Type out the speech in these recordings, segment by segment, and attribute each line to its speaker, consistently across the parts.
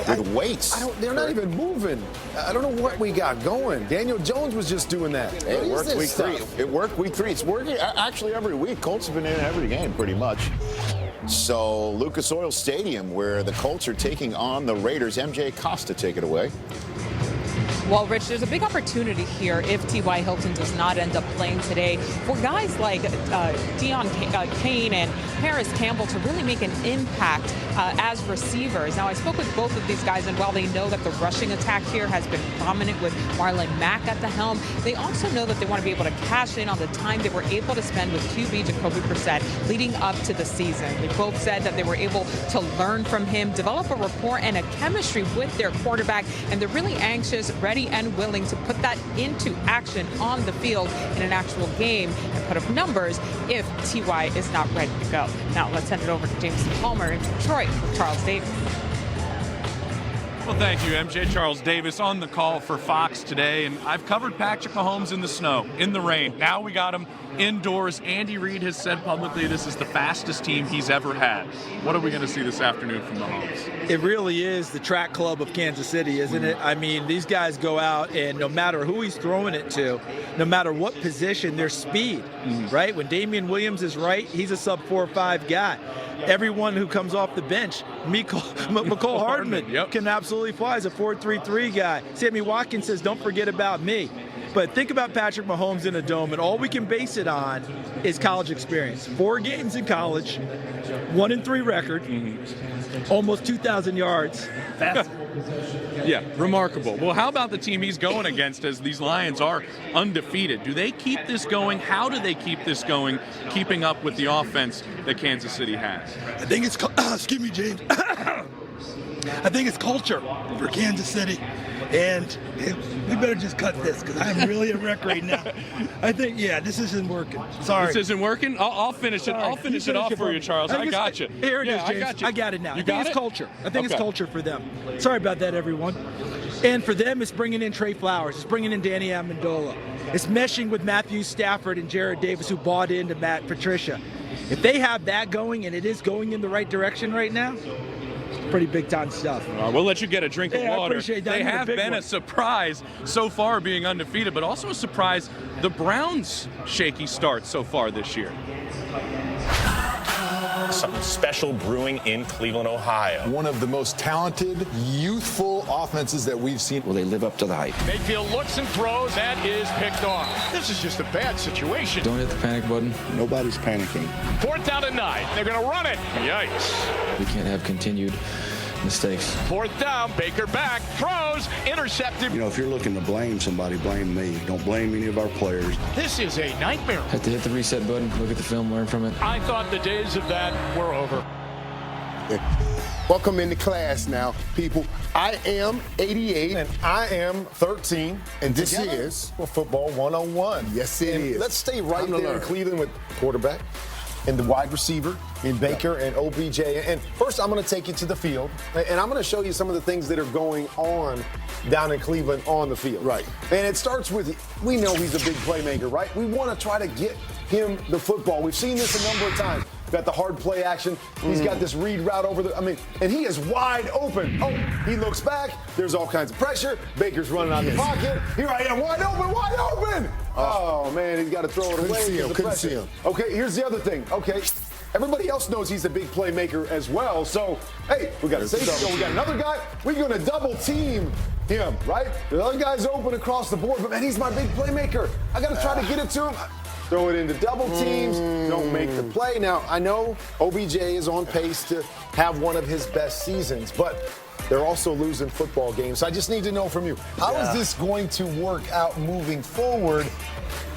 Speaker 1: with weights.
Speaker 2: They're not even moving. I don't know what we got going. Daniel Jones was just doing that.
Speaker 1: It worked week 3. It worked week 3. It's working actually every week. Colts have been in every game pretty much. So Lucas Oil Stadium, where the Colts are taking on the Raiders. MJ Costa, take it away.
Speaker 3: Well, Rich, there's a big opportunity here if T.Y. Hilton does not end up playing today for guys like Deon Cain and Harris Campbell to really make an impact as receivers. Now, I spoke with both of these guys, and while they know that the rushing attack here has been prominent with Marlon Mack at the helm, they also know that they want to be able to cash in on the time they were able to spend with QB Jacoby Brissett leading up to the season. They both said that they were able to learn from him, develop a rapport and a chemistry with their quarterback, and they're really anxious, ready and willing to put that into action on the field in an actual game and put up numbers if T.Y. is not ready to go. Now let's send it over to James Palmer in Detroit with Charles Davis.
Speaker 4: Well, thank you, MJ. Charles Davis on the call for Fox today, and I've covered Patrick Mahomes in the snow, in the rain. Now we got him indoors. Andy Reid has said publicly this is the fastest team he's ever had. What are we going to see this afternoon from Mahomes?
Speaker 5: It really is the track club of Kansas City, isn't it? I mean, these guys go out, and no matter who he's throwing it to, no matter what position, their speed, right? When Damian Williams is right, he's a sub 4-5 guy. Everyone who comes off the bench, McCole Hardman can absolutely fly as a 4.33 guy. Sammy Watkins says, don't forget about me. But think about Patrick Mahomes in a dome, and all we can base it on is college experience. 4 games in college, 1-3 record, almost 2,000 yards.
Speaker 4: Yeah, remarkable. Well, how about the team he's going against as these Lions are undefeated? Do they keep this going? How do they keep this going, keeping up with the offense that Kansas City has?
Speaker 6: I think it's, excuse me, James. I think it's culture for Kansas City. And we better just cut this because I'm really a wreck right now. I think, this isn't working. Sorry.
Speaker 4: This isn't working? I'll finish it. I'll finish it off for you, Charles. I got you.
Speaker 5: Here it is, James. I got it now. I think it's culture. I think it's culture for them. Sorry about that, everyone. And for them, it's bringing in Trey Flowers. It's bringing in Danny Amendola. It's meshing with Matthew Stafford and Jared Davis, who bought into Matt Patricia. If they have that going, and it is going in the right direction right now, pretty big time stuff.
Speaker 4: We'll let you get a drink of water.
Speaker 5: I appreciate that.
Speaker 4: They have been a surprise so far being undefeated, but also a surprise the Browns' shaky start so far this year.
Speaker 7: Something special brewing in Cleveland, Ohio.
Speaker 2: One of the most talented, youthful offenses that we've seen.
Speaker 1: Will they live up to the hype?
Speaker 8: Mayfield looks and throws. That is picked off. This is just a bad situation.
Speaker 9: Don't hit the panic button.
Speaker 2: Nobody's panicking.
Speaker 8: 4th down and 9. They're going to run it. Yikes.
Speaker 9: We can't have continued mistakes.
Speaker 8: 4th down. Baker back. Throws. Intercepted.
Speaker 10: You know, if you're looking to blame somebody, blame me. Don't blame any of our players.
Speaker 8: This is a nightmare.
Speaker 9: Have to hit the reset button, look at the film, learn from it.
Speaker 8: I thought the days of that were over.
Speaker 11: Welcome into class now, people. I am 88.
Speaker 2: And I am 13.
Speaker 11: And this is
Speaker 2: Football 101.
Speaker 11: Yes, it is.
Speaker 2: Let's stay right there in Cleveland with quarterback and the wide receiver in Baker and OBJ. And first, I'm going to take you to the field, and I'm going to show you some of the things that are going on down in Cleveland on the field.
Speaker 11: Right.
Speaker 2: And it starts with, we know he's a big playmaker, right? We want to try to get him the football. We've seen this a number of times. Got the hard play action. He's got this read route over and he is wide open. Oh, he looks back. There's all kinds of pressure. Baker's running out of the pocket. Here I am, wide open, wide open. Oh, man, he's got to throw it away.
Speaker 11: Couldn't see him.
Speaker 2: Okay, here's the other thing. Okay, everybody else knows he's a big playmaker as well. So, hey, we got a safety. So we got another guy. We're going to double team him, right? The other guy's open across the board, but man, he's my big playmaker. I got to try to get it to him. Throw it into double teams, don't make the play. Now, I know OBJ is on pace to have one of his best seasons, but they're also losing football games. So I just need to know from you, how is this going to work out moving forward?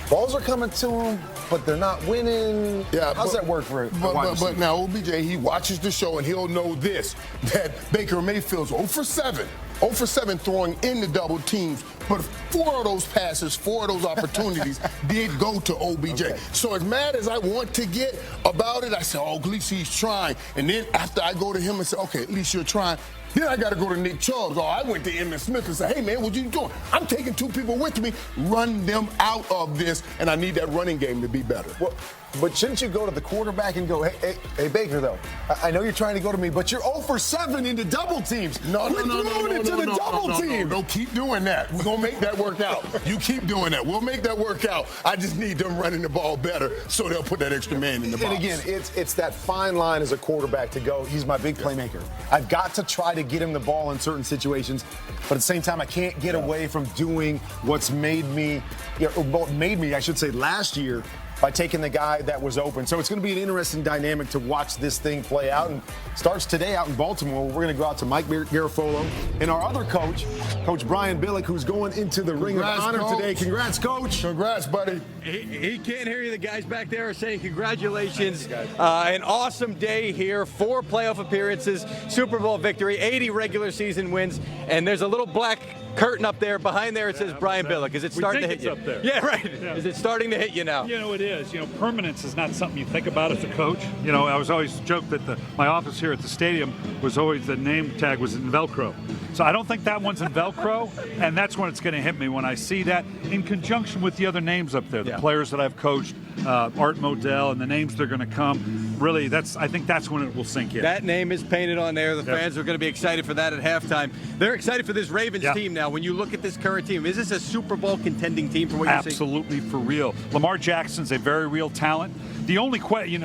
Speaker 2: Balls are coming to him, but they're not winning. How's that work for him?
Speaker 11: But now OBJ, he watches the show and he'll know this, that Baker Mayfield's 0 for 7. 0 for 7 throwing in the double teams, but 4 of those passes, 4 of those opportunities did go to OBJ. Okay. So as mad as I want to get about it, I said, oh, at least he's trying. And then after I go to him and say, okay, at least you're trying, then I got to go to Nick Chubb. Oh, I went to Emmitt Smith and said, hey, man, what you doing? I'm taking 2 people with me. Run them out of this, and I need that running game to be better.
Speaker 2: Well, But shouldn't you go to the quarterback and go, hey, Baker, though, I know you're trying to go to me, but you're 0 for 7 into double teams.
Speaker 11: No, keep doing that. We're going to make that work out. You keep doing that. We'll make that work out. I just need them running the ball better so they'll put that extra man in the box.
Speaker 2: And again, it's that fine line as a quarterback to go, he's my big playmaker. I've got to try to get him the ball in certain situations, but at the same time, I can't get away from doing what's made me, I should say, last year by taking the guy that was open. So it's going to be an interesting dynamic to watch this thing play out. And starts today out in Baltimore. We're going to go out to Mike Garafolo and our other coach, Coach Brian Billick, who's going into the Ring of Honor today. Congrats, Coach.
Speaker 11: Congrats, buddy.
Speaker 12: He can't hear you. The guys back there are saying congratulations. An awesome day here. 4 playoff appearances, Super Bowl victory, 80 regular season wins, and there's a little black curtain up there. Behind there it says Brian Billick. Is it starting to hit you?
Speaker 13: Up there.
Speaker 12: Yeah, right.
Speaker 13: Yeah.
Speaker 12: Is it starting to hit you now?
Speaker 13: You know, it is. You know, permanence is not something you think about as a coach. You know, I was always joked that my office here at the stadium was always, the name tag was in Velcro. So I don't think that one's in Velcro, and that's when it's going to hit me when I see that in conjunction with the other names up there, the players that I've coached, Art Modell, and the names that are going to come. Really, I think that's when it will sink in.
Speaker 12: That name is painted on there. The fans are going to be excited for that at halftime. They're excited for this Ravens team now. When you look at this current team, is this a Super Bowl contending team for what you're seeing?
Speaker 13: Absolutely, for real. Lamar Jackson's a very real talent. The only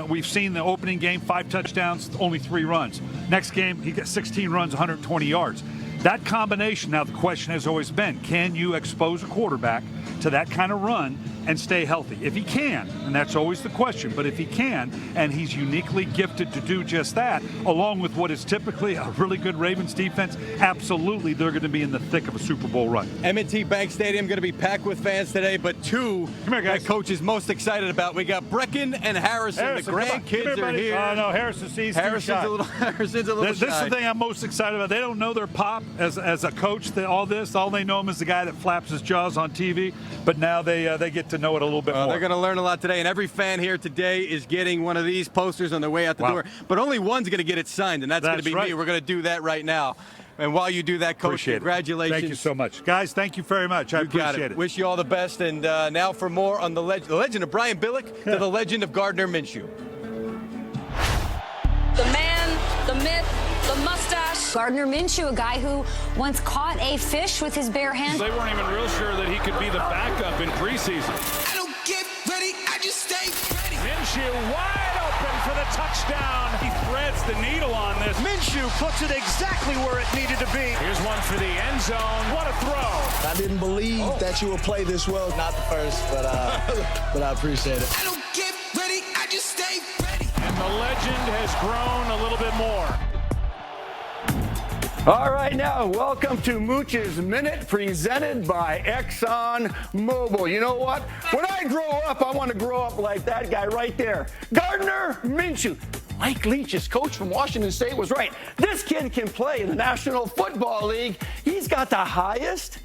Speaker 13: we've seen the opening game, 5 touchdowns, only 3 runs. Next game, he got 16 runs, 120 yards. That combination, now the question has always been, can you expose a quarterback to that kind of run and stay healthy? If he can, and that's always the question, but if he can, and he's uniquely gifted to do just that, along with what is typically a really good Ravens defense, absolutely they're going to be in the thick of a Super Bowl run.
Speaker 12: M&T Bank Stadium going to be packed with fans today, but 2 that Coach is most excited about. We got Brecken and Harrison. The grandkids are here.
Speaker 13: Oh, no, Harrison's
Speaker 12: a little shy.
Speaker 13: This is the thing I'm most excited about. They don't know their pop as a coach. All they know him as the guy that flaps his jaws on TV, but now they get to know it a little bit more.
Speaker 12: They're going to learn a lot today, and every fan here today is getting one of these posters on their way out the door. But only one's going to get it signed, and that's going to be me. We're going to do that right now. And while you do that, Coach, congratulations.
Speaker 13: Thank you so much. Guys, thank you very much. I appreciate it.
Speaker 12: Wish you all the best. And now for more on the legend of Brian Billick to the legend of Gardner Minshew.
Speaker 14: The man, the myth, the mustache.
Speaker 15: Gardner Minshew, a guy who once caught a fish with his bare hands.
Speaker 8: They weren't even real sure that he could be the backup in preseason.
Speaker 16: I don't get ready, I just stay ready.
Speaker 8: Minshew wide open for the touchdown. He threads the needle on this. Minshew puts it exactly where it needed to be. Here's one for the end zone. What a throw.
Speaker 17: I didn't believe that you would play this well. Not the first, but I appreciate it.
Speaker 16: I don't get ready, I just stay ready.
Speaker 8: And the legend has grown a little bit more.
Speaker 18: All right, now, welcome to Mooch's Minute, presented by Exxon Mobil. You know what? When I grow up, I want to grow up like that guy right there, Gardner Minshew. Mike Leach's coach from Washington State was right. This kid can play in the National Football League. He's got the highest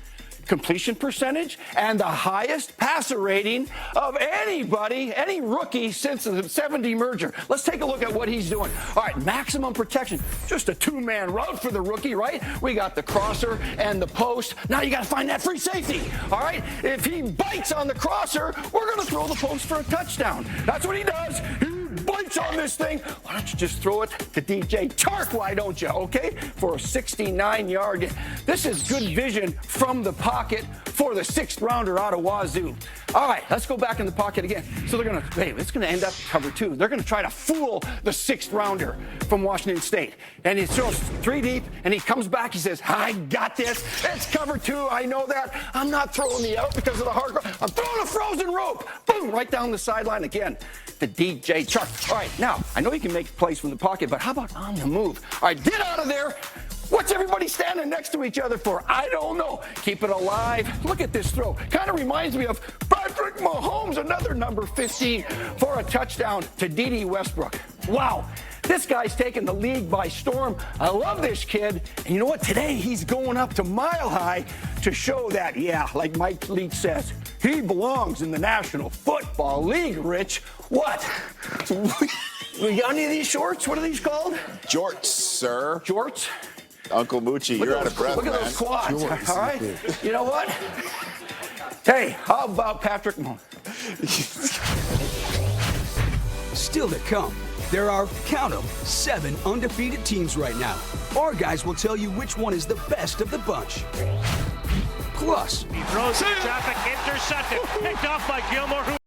Speaker 18: completion percentage and the highest passer rating of anybody, any rookie since the 70 merger. Let's take a look at what he's doing. All right, maximum protection. Just a 2-man route for the rookie, right? We got the crosser and the post. Now you got to find that free safety. All right, if he bites on the crosser, we're going to throw the post for a touchdown. That's what he does. Bites on this thing. Why don't you just throw it to DJ Chark? Why don't you? Okay, for a 69-yard gain. This is good vision from the pocket for the 6th rounder out of Wazoo. All right, let's go back in the pocket again. So they're it's going to end up cover 2. They're going to try to fool the 6th rounder from Washington State. And he throws 3 deep, and he comes back. He says, I got this. It's cover 2. I know that. I'm not throwing the out because of the hard. I'm throwing a frozen rope. Boom, right down the sideline again to DJ Chark. All right, now, I know you can make plays from the pocket, but how about on the move? All right, get out of there. What's everybody standing next to each other for? I don't know. Keep it alive. Look at this throw. Kind of reminds me of Patrick Mahomes, another number 15 for a touchdown to D.D. Westbrook. Wow. This guy's taking the league by storm. I love this kid. And you know what? Today, he's going up to Mile High to show that, like Mike Leach says, he belongs in the National Football League, Rich. What? We got any of these shorts? What are these called?
Speaker 1: Jorts, sir.
Speaker 18: Jorts?
Speaker 1: Uncle Moochie, you're out of breath,
Speaker 18: man. Look at those quads, all right? You know what? Hey, how about Patrick Mahomes?
Speaker 19: Still to come, there are, count 'em, 7 undefeated teams right now. Our guys will tell you which one is the best of the bunch. Plus,
Speaker 8: He throws in traffic, intercepted, picked off by Gilmore, who